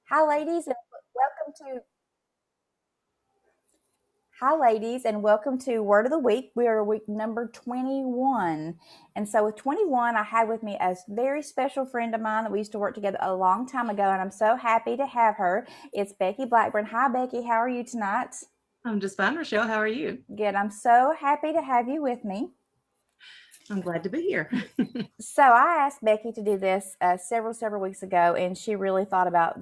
Hi, ladies, and welcome to Word of the Week. We are week number 21. And so with 21, I had with me a very special friend of mine that we used to work together a long time ago, and I'm so happy to have her. It's Becky Blackburn. Hi, Becky. How are you tonight? I'm just fine, Rochelle. How are you? Good. I'm so happy to have you with me. I'm glad to be here. So I asked Becky to do this several weeks ago, and she really thought about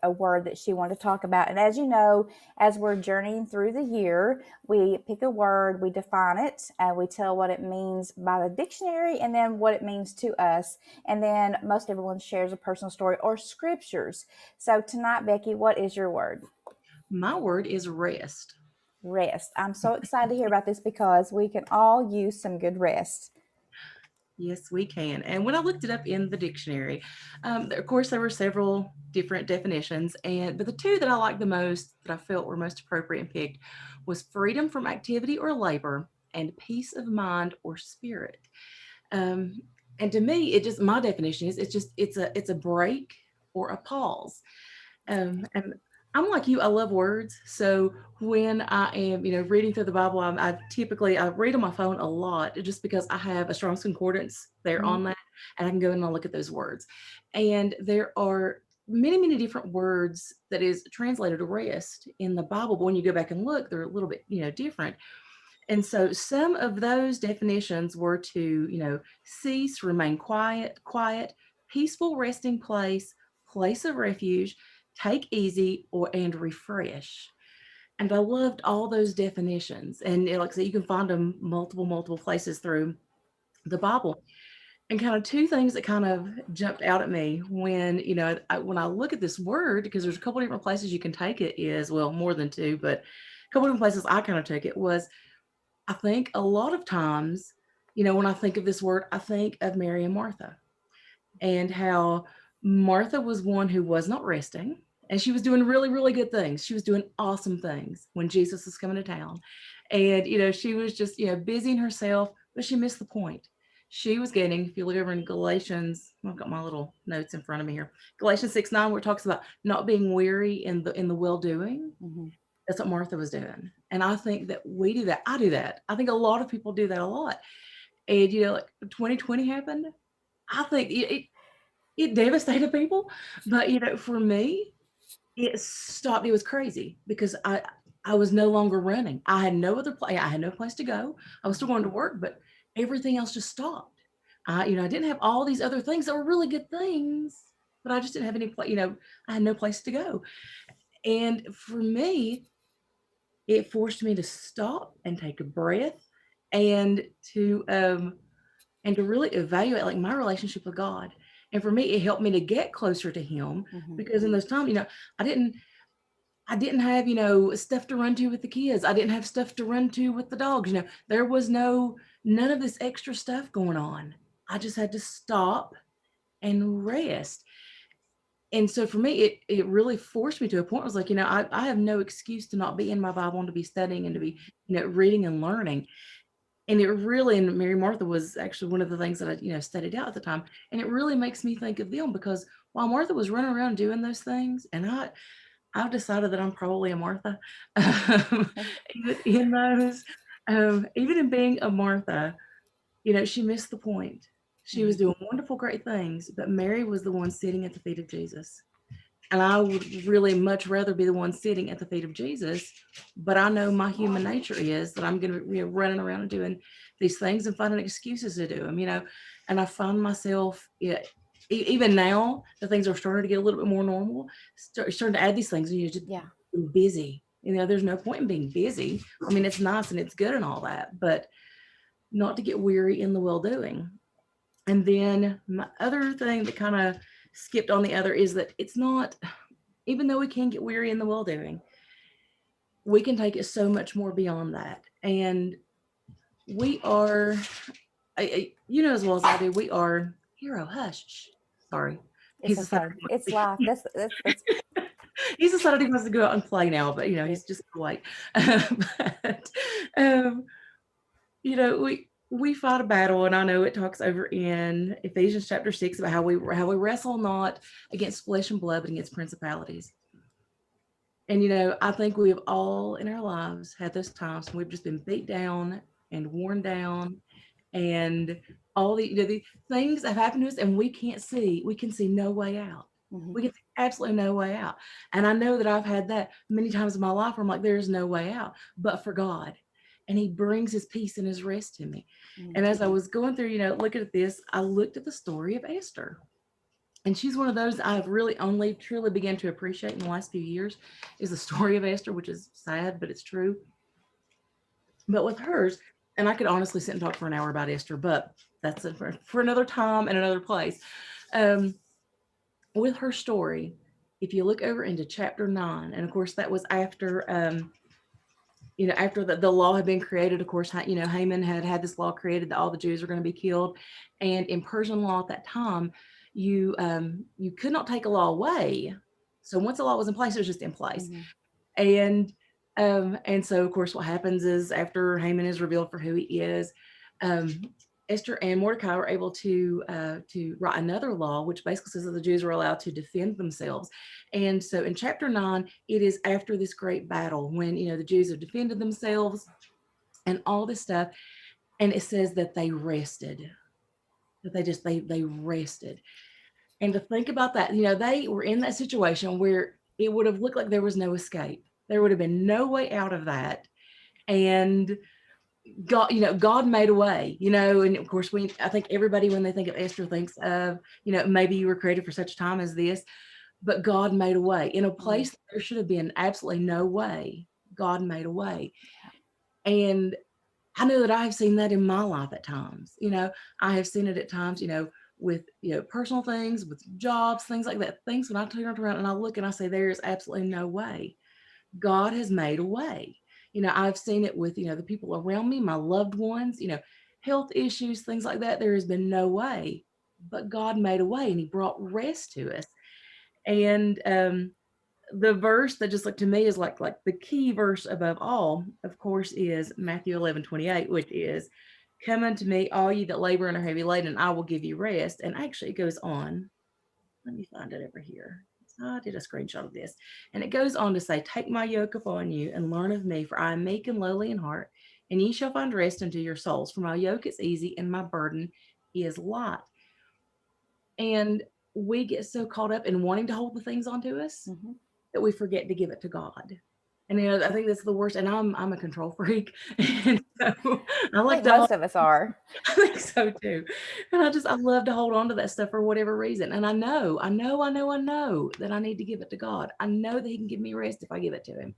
a word that she wanted to talk about. And as you know, as we're journeying through the year, we pick a word, we define it, and we tell what it means by the dictionary, and then what it means to us. And then most everyone shares a personal story or scriptures. So tonight, Becky, what is your word? My word is rest. Rest. I'm so excited to hear about this because we can all use some good rest. Yes, we can. And when I looked it up in the dictionary, of course, there were several different definitions, but the two that I liked the most, that I felt were most appropriate and picked, was freedom from activity or labor and peace of mind or spirit. Um, and to me, it just my definition is it's a break or a pause. And I'm like you, I love words. So when I am, reading through the Bible, I read on my phone a lot just because I have a Strong's Concordance there Mm-hmm. on that, and I can go in and look at those words. And there are many different words that is translated to rest in the Bible, but when you go back and look, they're a little bit, different. And so some of those definitions were to, cease, remain quiet, peaceful resting place of refuge, take easy, and refresh. And I loved all those definitions. And like I said, you can find them multiple places through the Bible. And kind of two things that kind of jumped out at me when, when I look at this word, because there's a couple different places you can take it is, well, more than two, but a couple different places I kind of took it was I think a lot of times, when I think of this word, I think of Mary and Martha and how Martha was one who was not resting and she was doing really good things. She was doing awesome things when Jesus was coming to town. And, she was just, busying herself, but she missed the point. She was getting, if you look over in Galatians, I've got my little notes in front of me here. Galatians 6:9, where it talks about not being weary in the well doing. Mm-hmm. That's what Martha was doing. And I think that we do that. I do that. I think a lot of people do that a lot. And, like 2020 happened. I think it devastated people. But, for me, it stopped. It was crazy because I was no longer running. I had no other place. I had no place to go. I was still going to work, but everything else just stopped. I didn't have all these other things that were really good things, but I just didn't have any place. I had no place to go. And for me, it forced me to stop and take a breath and to um and to really evaluate like my relationship with God. And for me, it helped me to get closer to him Mm-hmm. because in those times, I didn't I didn't have, stuff to run to with the kids. I didn't have stuff to run to with the dogs. There was none of this extra stuff going on. I just had to stop and rest. And so for me, it really forced me to a point. I was like, I have no excuse to not be in my Bible and to be studying and to be, reading and learning. And it really, and Mary Martha was actually one of the things that I, studied out at the time. And it really makes me think of them because while Martha was running around doing those things, and I've decided that I'm probably a Martha, even in those, even in being a Martha, she missed the point. She was Mm-hmm. doing wonderful, great things, but Mary was the one sitting at the feet of Jesus. And I would really much rather be the one sitting at the feet of Jesus. But I know my human nature is that I'm going to be running around and doing these things and finding excuses to do them, And I find myself, even now that things are starting to get a little bit more normal, starting to add these things and you're just Yeah. busy. There's no point in being busy. I mean, it's nice and it's good and all that, but not to get weary in the well doing. And then my other thing that kind of skipped on the other is that it's not, even though we can get weary in the well doing, we can take it so much more beyond that. And we are, as well as I do, we are, hero, hush. Sorry. It's He's decided okay. It's life. That's he's decided he wants to go out and play now, but he's just awake. But um, we we fight a battle, and I know it talks over in Ephesians chapter 6 about how we wrestle not against flesh and blood, but against principalities. And I think we have all in our lives had those times when we've just been beat down and worn down, and all the things have happened to us, and we can see no way out. Mm-hmm. We can see absolutely no way out. And I know that I've had that many times in my life where I'm like, there's no way out, but for God. And He brings His peace and His rest to me. And as I was going through, looking at this, I looked at the story of Esther. And she's one of those I've really only truly began to appreciate in the last few years, is the story of Esther, which is sad, but it's true. But with hers, and I could honestly sit and talk for an hour about Esther, but that's for another time and another place. Um, with her story, if you look over into chapter 9, and of course that was after after the law had been created. Of course, Haman had this law created that all the Jews were going to be killed. And in Persian law at that time, you could not take a law away. So once the law was in place, it was just in place. And so of course what happens is, after Haman is revealed for who he is, Esther and Mordecai were able to write another law, which basically says that the Jews were allowed to defend themselves. And so in chapter 9, it is after this great battle when the Jews have defended themselves and all this stuff, and it says that they rested, that they rested. And to think about that, they were in that situation where it would have looked like there was no escape. There would have been no way out of that. And God made a way, and of course I think everybody, when they think of Esther, thinks of, maybe you were created for such a time as this, but God made a way in a place that there should have been absolutely no way. God made a way. And I know that I have seen that in my life at times. I have seen it at times, with, personal things, with jobs, things like that. Things when I turn around and I look and I say, there is absolutely no way. God has made a way. I've seen it with, the people around me, my loved ones, health issues, things like that. There has been no way, but God made a way, and He brought rest to us. And the verse that just to me is like the key verse above all, of course, is Matthew 11:28, which is, come unto me, all ye that labor and are heavy laden, and I will give you rest. And actually it goes on. Let me find it over here. I did a screenshot of this. And it goes on to say, take my yoke upon you and learn of me, for I am meek and lowly in heart, and ye shall find rest unto your souls. For my yoke is easy and my burden is light. And we get so caught up in wanting to hold the things onto us that we forget to give it to God. And I think that's the worst. And I'm a control freak. And so I I like think to most of us are. I think so too. And I love to hold on to that stuff for whatever reason. And I know that I need to give it to God. I know that He can give me rest if I give it to Him,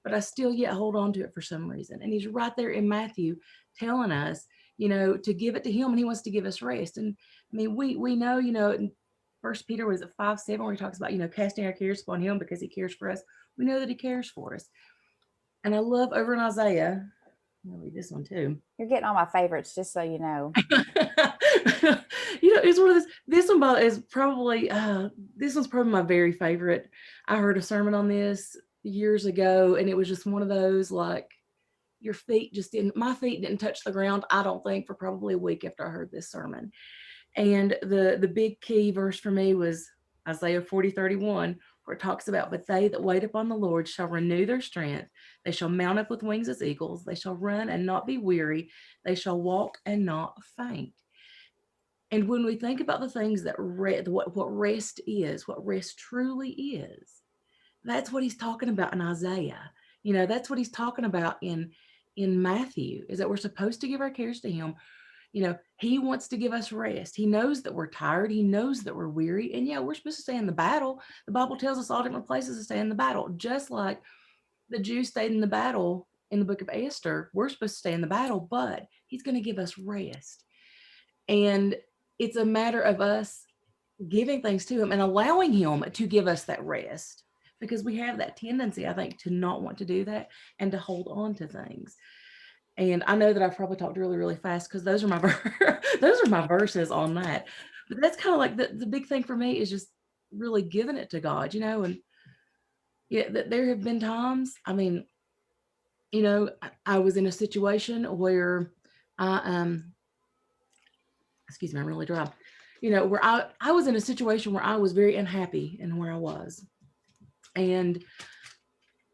but I still yet hold on to it for some reason. And He's right there in Matthew telling us, to give it to Him, and He wants to give us rest. And I mean, we know, in First Peter was 5:7, where He talks about, casting our cares upon Him because He cares for us. We know that He cares for us. And I love over in Isaiah, I'll read this one too. You're getting all my favorites, just so you know. It's one of those. This one is probably this one's probably my very favorite. I heard a sermon on this years ago, and it was just one of those, like, my feet didn't touch the ground, I don't think, for probably a week after I heard this sermon. And the big key verse for me was Isaiah 40:31, where it talks about, but they that wait upon the Lord shall renew their strength. They shall mount up with wings as eagles. They shall run and not be weary. They shall walk and not faint. And when we think about the things that what rest is, what rest truly is, that's what He's talking about in Isaiah. That's what He's talking about in Matthew, is that we're supposed to give our cares to Him. He wants to give us rest. He knows that we're tired. He knows that we're weary. And yeah, we're supposed to stay in the battle. The Bible tells us all different places to stay in the battle. Just like the Jews stayed in the battle in the book of Esther, we're supposed to stay in the battle, but He's going to give us rest. And it's a matter of us giving things to Him and allowing Him to give us that rest, because we have that tendency, I think, to not want to do that and to hold on to things. And I know that I've probably talked really, really fast, because those are my those are my verses on that. But that's kind of like the big thing for me, is just really giving it to God, and yeah, there have been times, I mean, I was in a situation where I excuse me, I'm really dry. You know, where I was in a situation where I was very unhappy in where I was. And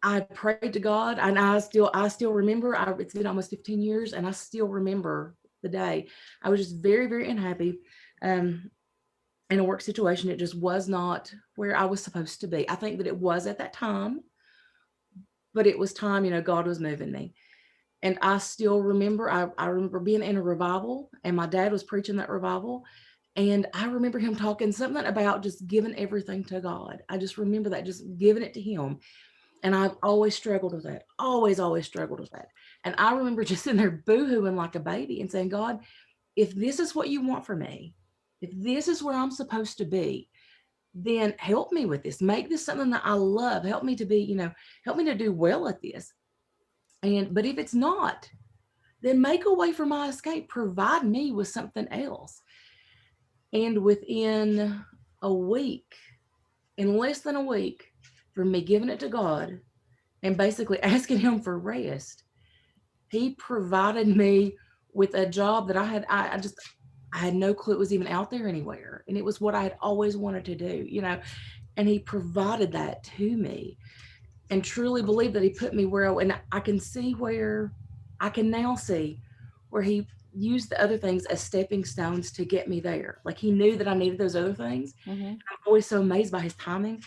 I prayed to God, and I still remember. It's been almost 15 years, and I still remember the day. I was just very, very unhappy. Um, in a work situation, it just was not where I was supposed to be. I think that it was at that time, but it was time. God was moving me, and I still remember. I remember being in a revival, and my dad was preaching that revival, and I remember him talking something about just giving everything to God. I just remember that, just giving it to Him. And I've always struggled with that, always struggled with that. And I remember just sitting there boohooing like a baby and saying, God, if this is what you want for me, if this is where I'm supposed to be, then help me with this. Make this something that I love. Help me to be, help me to do well at this. But if it's not, then make a way for my escape. Provide me with something else. And within a week, in less than a week, from me giving it to God and basically asking Him for rest, He provided me with a job that I had no clue it was even out there anywhere. And it was what I had always wanted to do. And He provided that to me, and truly believe that He put me and I can now see where He used the other things as stepping stones to get me there. Like He knew that I needed those other things. Mm-hmm. I'm always so amazed by His timing.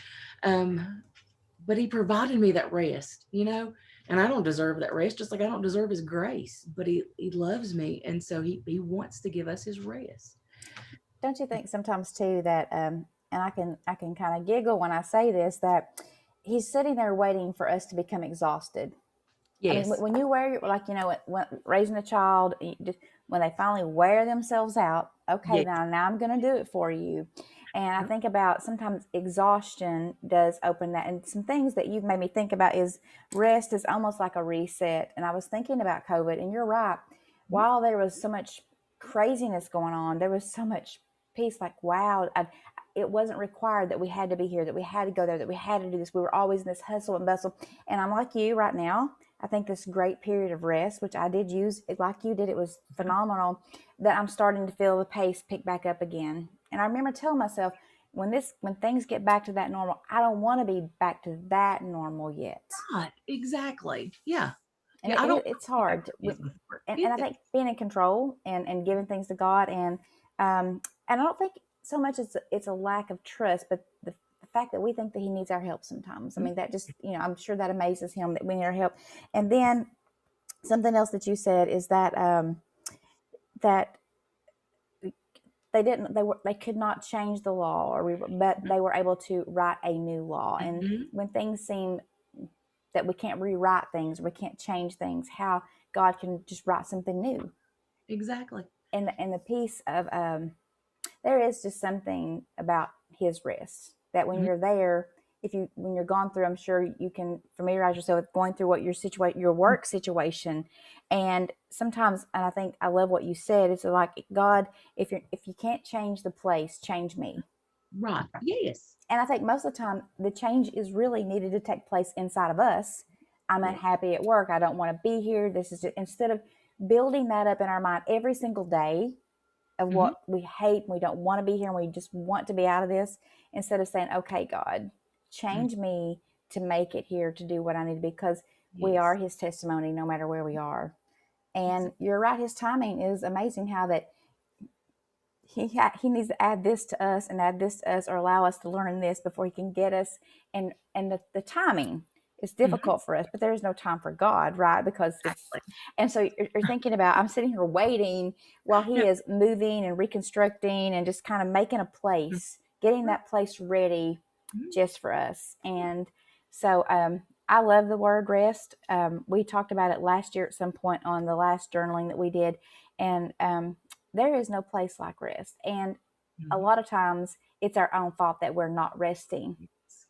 But He provided me that rest. And I don't deserve that rest, just like I don't deserve His grace. But He loves me, and so He wants to give us His rest. Don't you think sometimes too that and I can kind of giggle when I say this, that He's sitting there waiting for us to become exhausted. I mean, Yes. when you wear, like, when raising a child, when they finally wear themselves out, okay, Yes. now I'm going to do it for you. And I think about sometimes exhaustion does open that. And some things that you've made me think about is rest is almost like a reset. And I was thinking about COVID, and you're right. While there was so much craziness going on, there was so much peace. Like, wow, it wasn't required that we had to be here, that we had to go there, that we had to do this. We were always in this hustle and bustle. And I'm like you right now. I think this great period of rest, which I did use like you did, it was phenomenal, that I'm starting to feel the pace pick back up again. And I remember telling myself, when things get back to that normal, I don't want to be back to that normal yet. Right. Exactly. Yeah. And Yeah. I don't it's want to hard. be back where we were. And I think being in control and giving things to God, and I don't think so much it's a lack of trust, but the fact that we think that He needs our help sometimes. I mean, that just, I'm sure that amazes Him that we need our help. And then something else that you said is that they could not change the law, but they were able to write a new law. And Mhm. when things seem that we can't rewrite things, we can't change things, how God can just write something new. Exactly. And the piece of there is just something about His rest that when Mhm. you're there, when you're gone through, I'm sure you can familiarize yourself with going through what your work situation. And sometimes, and I think I love what you said, it's like, God, if you can't change the place, change me. Right. Yes. And I think most of the time the change is really needed to take place inside of us. I'm Yeah. unhappy at work, I don't want to be here, this is just, instead of building that up in our mind every single day of Mhm. what we hate, we don't want to be here, and we just want to be out of this, instead of saying, okay, God, Mhm. change me to make it here to do what I need to be, because we are Yes. His testimony no matter where we are. And Exactly. you're right, His timing is amazing, how that he needs to add this to us and add this to us, or allow us to learn this before He can get us. And the timing is Mhm. difficult for us, but there is no time for God, right? Because it's, Exactly. and so you're thinking about, I'm sitting here waiting while He Yeah. is moving and reconstructing and just kind of making a Mhm. place, getting Right. that place ready Mhm. just for us. And so I love the word rest. We talked about it last year at some point on the last journaling that we did. And there is no place like rest. And a Mhm. lot of times it's our own fault that we're not resting. Yes.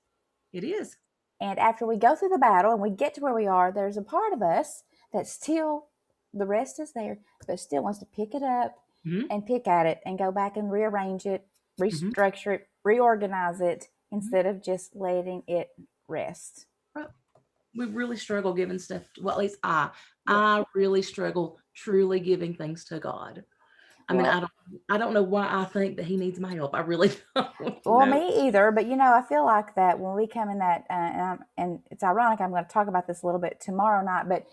It is. And after we go through the battle and we get to where we are, there's a part of us that still, the rest is there, but still wants to pick it up Mhm. and pick at it and go back and rearrange it, Mhm. restructure it, reorganize it, Mhm. instead of just letting it rest. Right. We really struggle giving stuff. Well, at least I. Yeah. I really struggle truly giving things to God. I mean, Well, I don't know why I think that he needs my help. I really don't, you well, know. me either. But I feel like that when we come in that, and it's ironic. I'm going to talk about this a little bit tomorrow night. But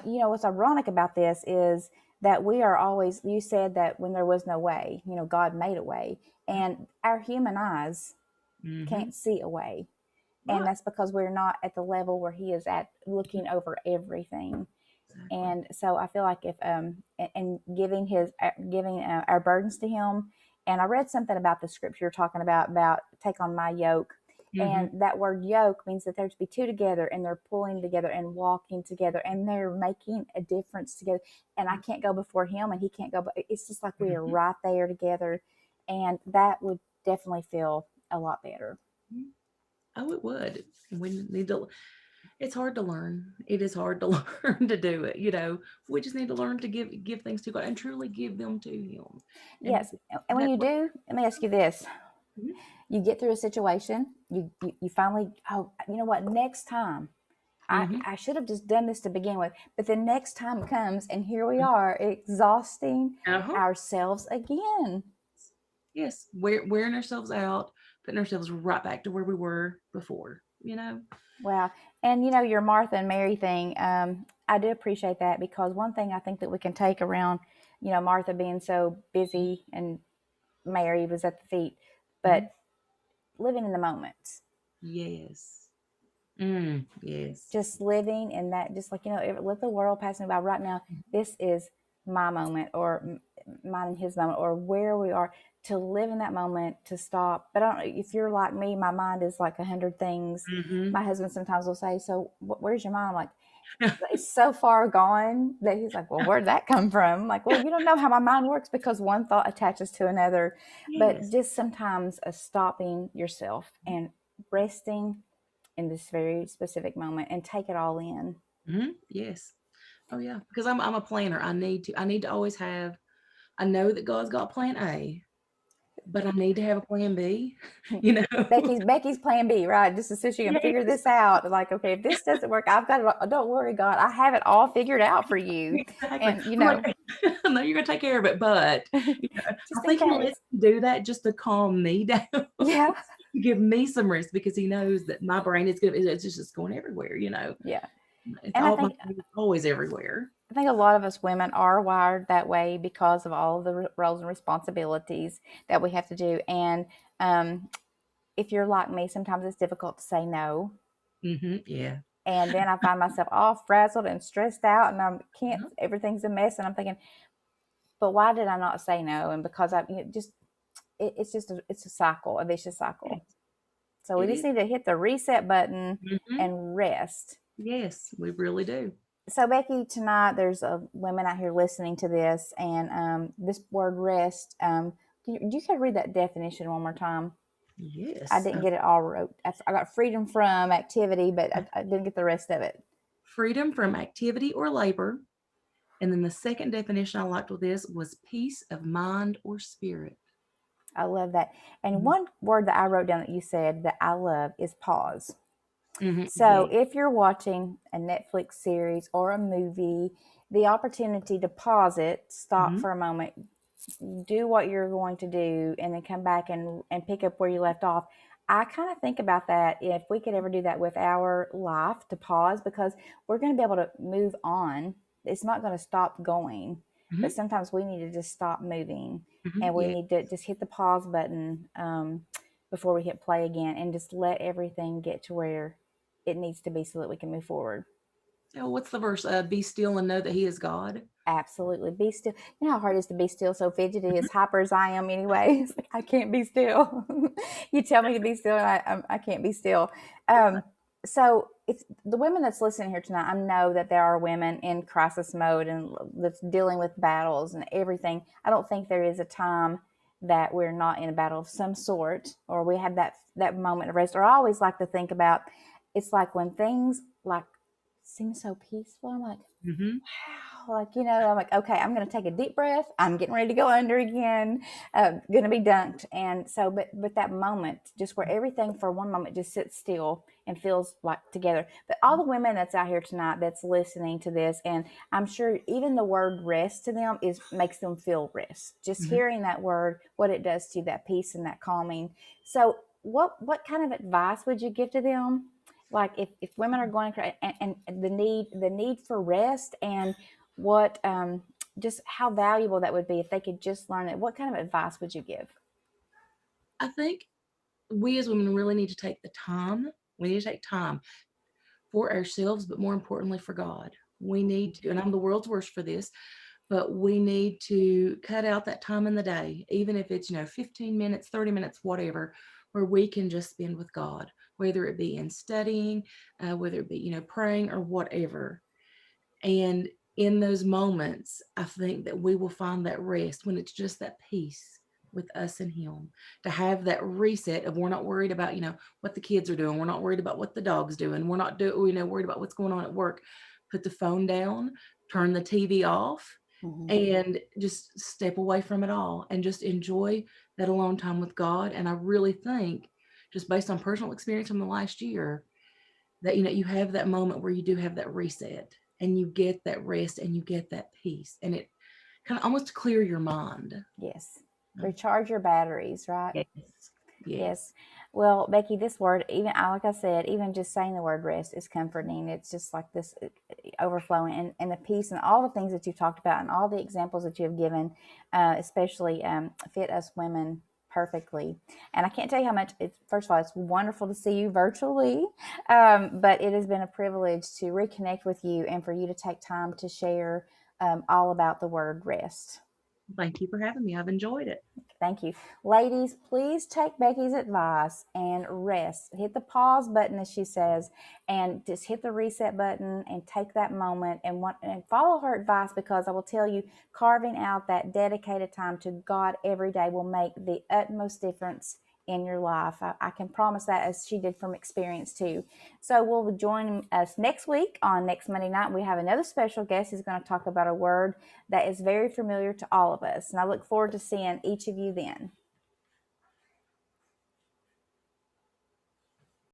what's ironic about this is that we are always. You said that when there was no way, God made a way, and our human eyes Mm-hmm. can't see a way, and Right. that's because we're not at the level where He is at, looking over everything. Exactly. And so I feel like if and giving our burdens to Him. And I read something about the scripture you're talking about take on my yoke. Mm-hmm. And that word yoke means that there's to be two together, and they're pulling together and walking together, and they're making a difference together. And I can't go before Him, and He can't go. But it's just like we are Mm-hmm. right there together, and that would definitely feel a lot better. Oh, it would. We need to. It's hard to learn. It is hard to learn to do it. You know, we just need to learn to give things to God and truly give them to Him. And Yes, and when that's you what. do, let me ask you this: Mhm. you get through a situation, you finally, oh, you know what, next time Mhm. I should have just done this to begin with, but the next time comes, and here we are exhausting Uh-huh. ourselves again. Yes, wearing ourselves out, putting ourselves right back to where we were before. You know. Wow. And your Martha and Mary thing, I do appreciate that, because one thing I think that we can take around, Martha being so busy and Mary was at the feet, Mhm. but living in the moment, Yes. Yes. just living in that, just like, let the world pass me by right now. This is my moment, or mine and His moment, or where we are, to live in that moment, to stop. But I don't, if you're like me, my mind is like 100 things. Mhm. My husband sometimes will say, so where's your mind? I'm like, it's so far gone, that he's like, well, where'd that come from? I'm like, well, you don't know how my mind works, because one thought attaches to another. But Yes. just sometimes stopping yourself and resting in this very specific moment and take it all in. Yes. Oh yeah. Because I'm a planner. I need to always have. I know that God's got plan A, but I need to have a plan B. You know. Becky's plan B, right? Just so she can figure Yes. this out. Like, okay, if this doesn't work, I've got it. Don't worry, God, I have it all figured out for you. Exactly. And I'm like, I know you're gonna take care of it, but you know, I just in think He lets case. me do that just to calm me down, Yeah. to give me some rest because He knows that my brain is good. It's just going everywhere. You know, Yeah. it's And I all my think brain is always everywhere. I think a lot of us women are wired that way because of all of the roles and responsibilities that we have to do. And um, if you're like me, sometimes it's difficult to say no. Yeah. And then I find myself all frazzled and stressed out, and I can't. Uh-huh. Everything's a mess, and I'm thinking, but why did I not say no? And because just it's just it's a cycle, a vicious cycle. Yes, So we it just is. need to hit the reset button Hmm. and rest. Yes, we really do. So Becky, tonight there's women out here listening to this, and this word rest. You could read that definition one more time. I Yes. didn't get it all wrote. I got freedom from activity, but I didn't get the rest of it. Freedom from activity or labor. And then the second definition I liked with this was peace of mind or spirit. I love that. And Hmm. one word that I wrote down that you said that I love is pause. So Yeah. if you're watching a Netflix series or a movie, the opportunity to pause it, stop Hmm. for a moment, do what you're going to do, and then come back and pick up where you left off. I kind of think about that, if we could ever do that with our life, to pause, because we're going to be able to move on. It's not going to stop going, but Hmm. sometimes we need to just stop moving, and we Yeah. need to just hit the pause button before we hit play again, and just let everything get to where it needs to be so that we can move forward. Oh, what's the verse? Be still and know that He is God. Absolutely. Be still. You know how hard it is to be still, so fidgety, as hyper as I am anyway. It's like, I can't be still. You tell me to be still, and I can't be still. Um, so it's the women that's listening here tonight. I know that there are women in crisis mode and that's dealing with battles and everything. I don't think there is a time that we're not in a battle of some sort, or we have that moment of rest. Or I always like to think about, it's like when things like seem so peaceful. I'm like, Hmm. like, I'm like, okay, I'm going to take a deep breath. I'm getting ready to go under again. Going to be dunked. And so, but that moment, just where everything for one moment just sits still and feels like together. But all the women that's out here tonight that's listening to this, and I'm sure even the word rest to them makes them feel rest. Just Mhm. hearing that word, what it does to you, that peace and that calming. So, what kind of advice would you give to them? Like if women are going through and the need for rest, and what just how valuable that would be if they could just learn it. What kind of advice would you give? I think we as women really need to take the time. We need to take time for ourselves, but more importantly for God. We need to, and I'm the world's worst for this, but we need to cut out that time in the day, even if it's, 15 minutes, 30 minutes, whatever, where we can just spend with God, whether it be in studying, whether it be, praying or whatever. And in those moments, I think that we will find that rest when it's just that peace with us and Him, to have that reset of we're not worried about, what the kids are doing. We're not worried about what the dog's doing. We're not worried about what's going on at work. Put the phone down, turn the TV off, Mm-hmm. and just step away from it all and just enjoy that alone time with God. And I really think, just based on personal experience from the last year, that you have that moment where you do have that reset and you get that rest and you get that peace, and it kind of almost clear your mind. Yes. Recharge your batteries, right? Yes. Yes. Yes. Well, Becky, this word, even like I said, even just saying the word rest is comforting. It's just like this overflowing, and the peace and all the things that you talked about and all the examples that you have given, especially fit us women perfectly. And I can't tell you how much first of all, it's wonderful to see you virtually. But it has been a privilege to reconnect with you and for you to take time to share all about the word rest. Thank you for having me. I've enjoyed it. Thank you. Ladies, please take Becky's advice and rest. Hit the pause button, as she says, and just hit the reset button and take that moment and follow her advice, because I will tell you, carving out that dedicated time to God every day will make the utmost difference in your life. I can promise that, as she did from experience too. So we'll join us next week on next Monday night. We have another special guest who's going to talk about a word that is very familiar to all of us. And I look forward to seeing each of you then.